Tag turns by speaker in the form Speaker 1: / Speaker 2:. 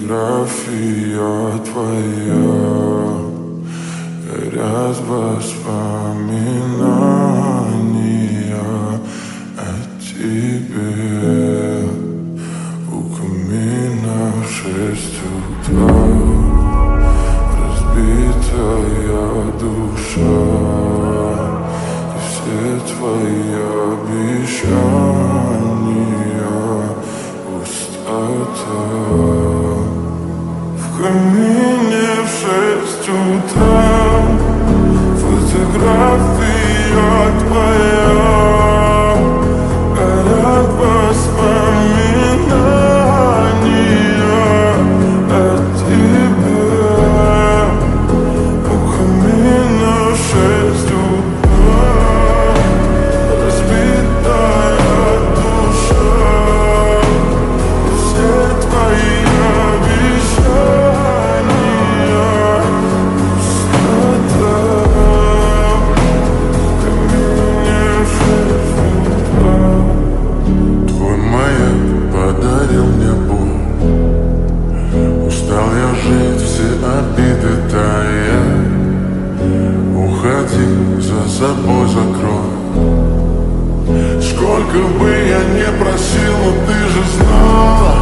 Speaker 1: фотография твоя горят воспоминания о тебе. У камина в 6 утра разбитая душа, и все твои обещания пустота. В камине в 6 утра фотография твоя горят воспоминания о тебе. У камина в 6 утра разбитая душа, все твои обещания пустота. В камине в 6 утра твой маяк подарил мне боль. Устал я жить, все обиды тая. Уходи, за собой закрой. Сколько бы я не просил, но ты же знала,